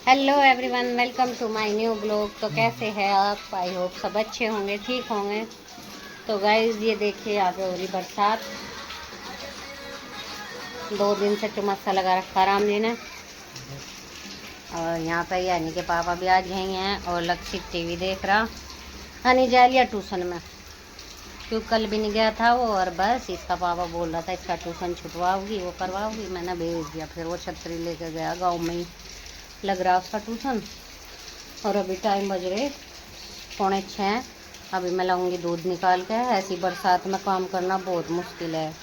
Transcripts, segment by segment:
Hello everyone, welcome to my new blog. तो कैसे हैं आप? आई होप सब अच्छे होंगे, ठीक होंगे। तो गाइस ये देखिए, यहाँ पे हो रही बरसात। 2 दिन से चुमस्सा लगा रखा राम जी ने। और यहाँ पे यानी के पापा भी आज यहीं हैं और लक्षित टीवी देख रहा। हनी जा लिया ट्यूशन में, क्योंकि कल भी नहीं गया था वो। और बस इसका पापा बोल रहा था इसका ट्यूशन छुटवाओगी, वो करवाओगी। मैंने भेज दिया। फिर वो छतरी लेके गया, गाँव में ही लग रहा उसका ट्यूशन। और अभी टाइम बज रहे 5:45। अभी मैं लाऊंगी दूध निकाल के। ऐसी बरसात में काम करना बहुत मुश्किल है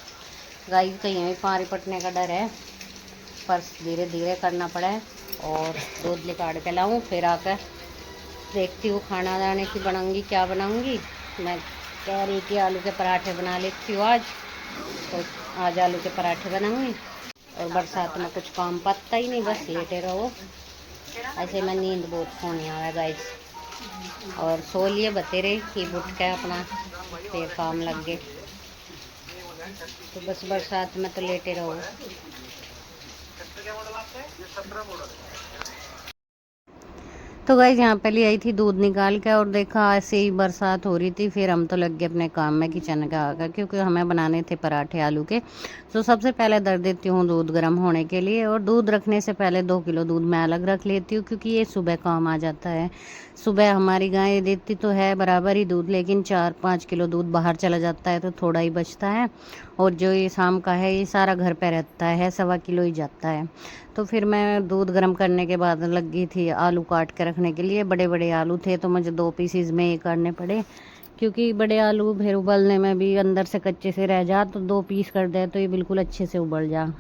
गाइस। कहीं भी पानी पटने का डर है, पर धीरे धीरे करना पड़े। और दूध निकाल के लाऊं, फिर आकर देखती हूँ खाना दाने की बनाऊंगी, क्या बनाऊंगी। मैं कह रही थी आलू के पराठे बना लेती हूँ आज। तो आज आलू के पराठे बनाऊंगी। और बरसात में कुछ काम पड़ता ही नहीं, बस लेटे रहो। ऐसे में नींद बहुत सोनी आ रहा है गाइस। और सो लिए बतेरे कि उठ के अपना फिर काम लग गए। तो बस बरसात में तो लेटे रहो। तो गाइस यहाँ पे ले आई थी दूध निकाल के, और देखा ऐसे ही बरसात हो रही थी। फिर हम तो लग गए अपने काम में किचन का आकर, क्योंकि हमें बनाने थे पराठे आलू के। तो सबसे पहले धर देती हूँ दूध गर्म होने के लिए। और दूध रखने से पहले 2 किलो दूध मैं अलग रख लेती हूँ, क्योंकि ये सुबह काम आ जाता है। सुबह हमारी गाय देती तो है बराबर ही दूध, लेकिन 4-5 किलो दूध बाहर चला जाता है तो थोड़ा ही बचता है। और जो ये शाम का है ये सारा घर पे रहता है, 1.25 किलो ही जाता है। तो फिर मैं दूध गर्म करने के बाद लग गई थी आलू काट के रखने के लिए। बड़े बड़े आलू थे तो मुझे 2 पीसीज में ये करने पड़े, क्योंकि बड़े आलू फिर उबलने में भी अंदर से कच्चे से रह जा, तो 2 पीस कर दे तो ये बिल्कुल अच्छे से उबल जा।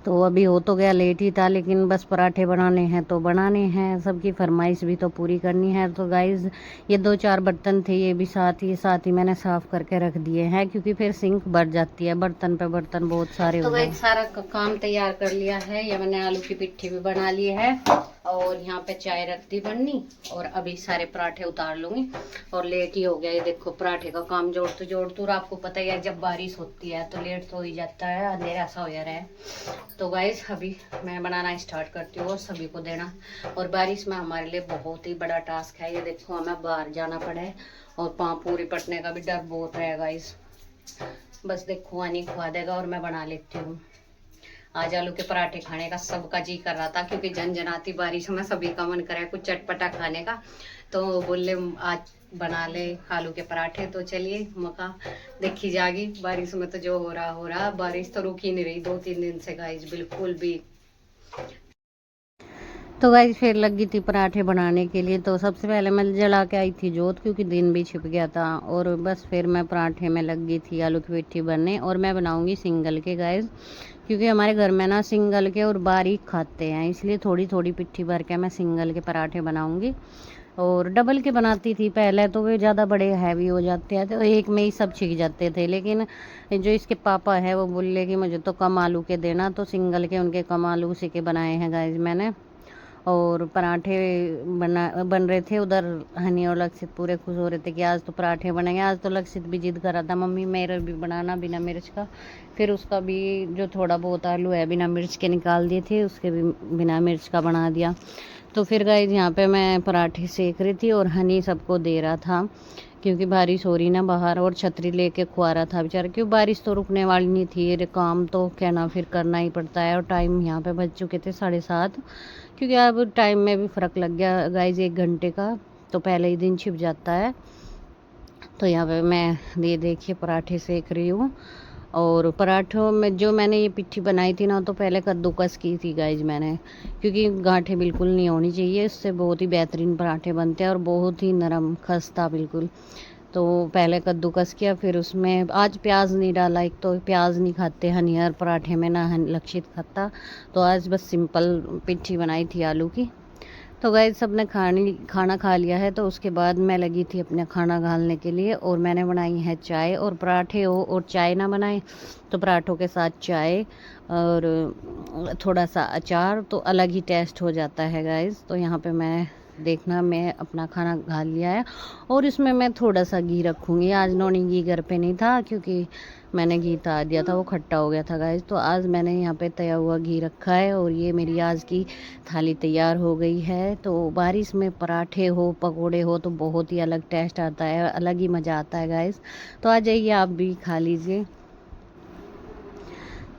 तो अभी हो तो गया लेट ही था, लेकिन बस पराठे बनाने हैं तो बनाने हैं, सबकी फरमाइश भी तो पूरी करनी है। तो गाइज ये 2-4 बर्तन थे, ये भी साथ ही मैंने साफ़ करके रख दिए हैं, क्योंकि फिर सिंक भर जाती है, बर्तन पे बर्तन बहुत सारे हो गए। तो गाइज सारा काम तैयार कर लिया है। या मैंने आलू की पिट्ठी भी बना ली है, और यहाँ पे चाय रख दी बननी। और अभी सारे पराठे उतार लूँगी। और लेट ही हो गया, ये देखो पराठे का काम जोड़तू आपको पता ही है, जब बारिश होती है तो लेट तो हो ही जाता है, अंधेरा सा हो जा रहा है। तो गाइस अभी मैं बनाना स्टार्ट करती हूँ और सभी को देना। और बारिश में हमारे लिए बहुत ही बड़ा टास्क है। ये देखो हमें बाहर जाना पड़ा है, और पाँव पूरी पटने का भी डर बहुत है गाइस। बस देखो आनी खुआ देगा और मैं बना लेती हूँ। आज आलू के पराठे खाने का सबका जी कर रहा था, क्योंकि झनझनाती बारिश में सभी का मन करे कुछ चटपटा खाने का। तो बोले आज बना ले आलू के पराठे। तो चलिए मौका देखी जाएगी। बारिश में तो जो हो रहा, बारिश तो रुक ही नहीं रही 2-3 दिन से गाइस, बिल्कुल भी। तो गाइस फिर लगी थी पराठे बनाने के लिए। तो सबसे पहले मैं जला के आई थी जोत, क्योंकि दिन भी छिप गया था। और बस फिर मैं पराठे में लग गई थी आलू की पिट्ठी बनने। और मैं बनाऊंगी सिंगल के गाइस, क्योंकि हमारे घर में ना सिंगल के और बारीक खाते हैं, इसलिए थोड़ी थोड़ी पिट्ठी भर के मैं सिंगल के पराठे बनाऊंगी। और डबल के बनाती थी पहले तो वे ज़्यादा बड़े हैवी हो जाते हैं, तो एक में ही सब छिक जाते थे। लेकिन जो इसके पापा है वो बोले कि मुझे तो कम आलू के देना, तो सिंगल के उनके कम आलू से के बनाए हैं गाइस मैंने। और पराठे बन रहे थे उधर। हनी और लक्षित पूरे खुश हो रहे थे कि आज तो पराठे बनेंगे। आज तो लक्षित भी जिद कर रहा था मम्मी मेरे भी बनाना बिना मिर्च का। फिर उसका भी जो थोड़ा बहुत आलू है बिना मिर्च के निकाल दिए थे, उसके भी बिना मिर्च का बना दिया। तो फिर गाइस यहाँ पे मैं पराठे सेक रही थी और हनी सबको दे रहा था, क्योंकि बारिश हो रही ना बाहर, और छतरी लेके खुआ रहा था बेचारा, क्योंकि बारिश तो रुकने वाली नहीं थी। ये काम तो कहना फिर करना ही पड़ता है। और टाइम यहाँ पे बज चुके थे 7:30, क्योंकि अब टाइम में भी फ़र्क लग गया गाइज 1 घंटे का, तो पहले ही दिन छिप जाता है। तो यहाँ पे मैं ये देखिए पराठे सेक रही हूँ। और पराठों में जो मैंने ये पिट्ठी बनाई थी ना, तो पहले कद्दूकस की थी गाइज मैंने, क्योंकि गांठें बिल्कुल नहीं होनी चाहिए, इससे बहुत ही बेहतरीन पराठे बनते हैं और बहुत ही नरम खस्ता बिल्कुल। तो पहले कद्दूकस किया, फिर उसमें आज प्याज नहीं डाला। एक तो प्याज नहीं खाते हनियर पराठे में ना, लक्षित खाता। तो आज बस सिंपल पिट्ठी बनाई थी आलू की। तो गाइस सबने खाना खा लिया है, तो उसके बाद मैं लगी थी अपने खाना घालने के लिए। और मैंने बनाई है चाय। और पराठे हो और चाय ना बनाए तो पराठों के साथ चाय और थोड़ा सा अचार तो अलग ही टेस्ट हो जाता है गाइस। तो यहाँ पे मैं देखना मैं अपना खाना खा लिया है और इसमें मैं थोड़ा सा घी रखूँगी। आज नॉनी घी घर पे नहीं था क्योंकि मैंने घी उतार दिया था, वो खट्टा हो गया था गाइस। तो आज मैंने यहाँ पे तया हुआ घी रखा है और ये मेरी आज की थाली तैयार हो गई है। तो बारिश में पराठे हो पकोड़े हो तो बहुत ही अलग टेस्ट आता है, अलग ही मज़ा आता है गाइस। तो आ जाइए आप भी खा लीजिए।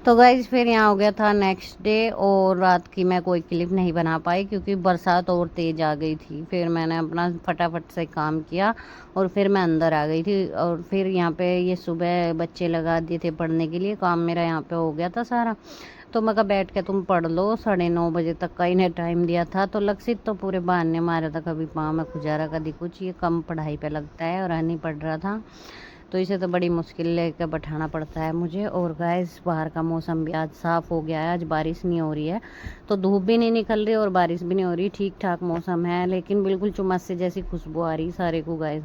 तो गाइज फिर यहाँ हो गया था नेक्स्ट डे और रात की मैं कोई क्लिप नहीं बना पाई क्योंकि बरसात और तेज़ आ गई थी। फिर मैंने अपना फटाफट से काम किया और फिर मैं अंदर आ गई थी। और फिर यहाँ पे ये सुबह बच्चे लगा दिए थे पढ़ने के लिए, काम मेरा यहाँ पे हो गया था सारा। तो मैं कहा बैठ के तुम पढ़ लो, 9:30 बजे तक का इन्हें टाइम दिया था। तो लक्षित तो पूरे बहाने मारा था, कभी पाँव में खुजारा कभी कुछ, ये कम पढ़ाई पे लगता है और नहीं पढ़ रहा था। तो इसे तो बड़ी मुश्किल लेकर बैठाना पड़ता है मुझे। और गाइस बाहर का मौसम भी आज साफ़ हो गया है, आज बारिश नहीं हो रही है, तो धूप भी नहीं निकल रही और बारिश भी नहीं हो रही, ठीक ठाक मौसम है। लेकिन बिल्कुल चुम्मस से जैसी खुशबू आ रही सारे को गाइस।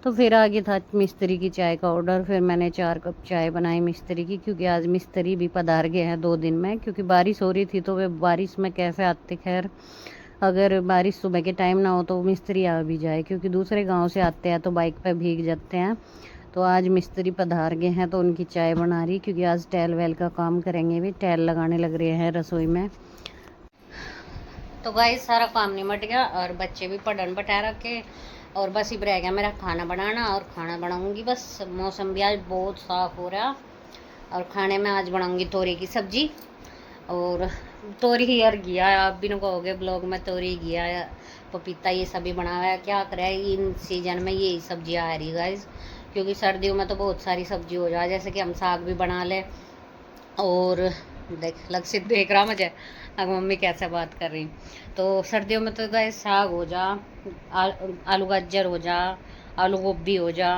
तो फिर आगे था मिस्त्री की चाय का ऑर्डर। फिर मैंने 4 कप चाय बनाई मिस्त्री की, क्योंकि आज मिस्त्री भी पधार गए हैं 2 दिन में, क्योंकि बारिश हो रही थी। तो वे बारिश में कैसे आते, खैर अगर बारिश सुबह के टाइम ना हो तो मिस्त्री आ भी जाए, क्योंकि दूसरे गांव से आते हैं तो बाइक पे भीग जाते हैं। तो आज मिस्त्री पधार गए हैं तो उनकी चाय बना रही, क्योंकि आज टैल वैल का काम करेंगे, भी टैल लगाने लग रहे हैं रसोई में। तो गाइस सारा काम निमट गया और बच्चे भी पढ़न बैठा रखे और बस इब रह गया मेरा खाना बनाना, और खाना बनाऊंगी बस। मौसम भी आज बहुत साफ़ हो रहा और खाने में आज बनाऊंगी तोरी की सब्जी और तोरी ही यार गया। आप भी न कहोगे ब्लॉग में तोरी गया पपीता ये सभी बना हुआ है, क्या करे इन सीजन में यही सब्जी आ रही गाइस, क्योंकि सर्दियों में तो बहुत सारी सब्जी हो जाए, जैसे कि हम साग भी बना ले। और लक्षित देख रहा मुझे, अगर मम्मी कैसे बात कर रही। तो सर्दियों में तो गाइस साग हो जा, आलू गाजर हो जा, आलू गोभी हो जा,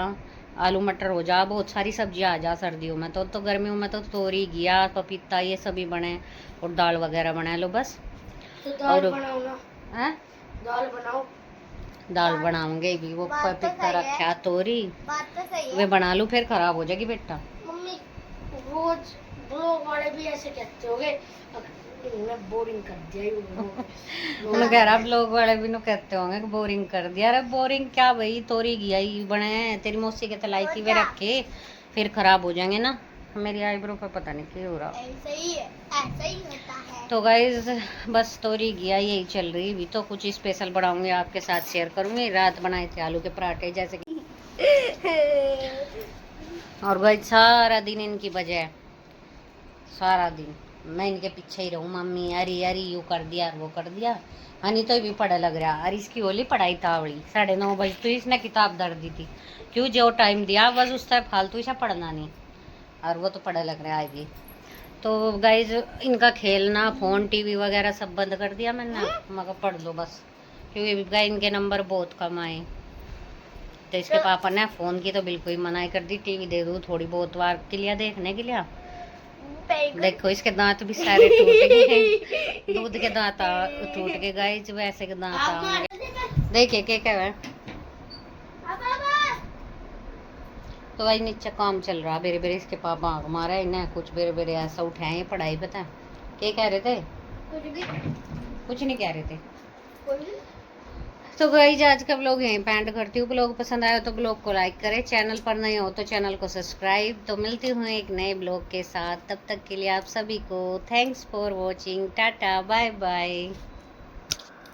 आलू मटर हो जा, बहुत सारी सब्जियां आ जा सर्दियों में। तो गर्मियों में तो तोरी घिया पपीता ये सभी बने और दाल वगैरह बना लो बस। तो दाल और बनाओ ना, दाल बनाओ। दाल बनाऊंगे भी, वो पपीता रखा तोरी बात तो सही है। वे बना लूँ, फिर खराब हो जाएगी बेटा। मम्मी रोज ब्लॉग वाले भी ऐसे कहते होगे, उन्होंने बोरिंग कर दिया उन्होंने कह रहा ब्लॉग वाले भी कहते होंगे कि बोरिंग कर दिया। अरे बोरिंग क्या भाई, तोरी घिया ही बने हैं, तेरी मौसी के तलाई थी वे रखे, फिर खराब हो जाएंगे ना। मेरी आईब्रो पर पता नहीं क्या हो रहा, ऐसा ही है, ऐसा ही होता है। तो गाइस बस तोरी घिया यही चल रही। भी तो कुछ स्पेशल बनाऊंगी आपके साथ शेयर करूंगी। रात बनाए थे आलू के पराठे जैसे कि और गाइस सारा दिन इनकी वजह, सारा दिन मैं इनके पीछे ही रहूँ, मम्मी अरे अरे यू कर दिया वो कर दिया। हनी तो भी पढ़ा लग रहा, अरे इसकी होली पढ़ाई तावड़ी 9:30 बजे तो इसने किताब दर दी थी, क्यों जो टाइम दिया बस उस टाइम फालतू इसे पढ़ना नहीं, और वो तो पढ़ा लग रहा है भी। तो गाइज इनका खेलना फ़ोन टीवी वगैरह सब बंद कर दिया मैंने, मगर पढ़ लो बस, क्योंकि गाय इनके नंबर बहुत कम आए। तो इसके पापा ने फ़ोन की तो बिल्कुल ही मनाही कर दी, टीवी दे दूँ थोड़ी बहुत बार के लिए देखने के लिए। देखो इसके दांत भी सारे टूट गए, दूध के दांत टूट गए गाइज, वैसे के दांत आएंगे। देखिए क्या है। तो भाई नीचे काम चल रहा, बेरे बेरे इसके पापा हमारा इन्हें कुछ बेरे बेरे ऐसा उठाए पढ़ाई पता क्या कह रहे थे, कुछ नहीं कह रहे थे। तो गाइस आज का ब्लॉग यहीं पे एंड करती हूँ। ब्लॉग पसंद आया तो ब्लॉग को लाइक करें, चैनल पर नए हो तो चैनल को सब्सक्राइब। तो मिलती हूँ एक नए ब्लॉग के साथ, तब तक के लिए आप सभी को thanks for watching, tata bye bye.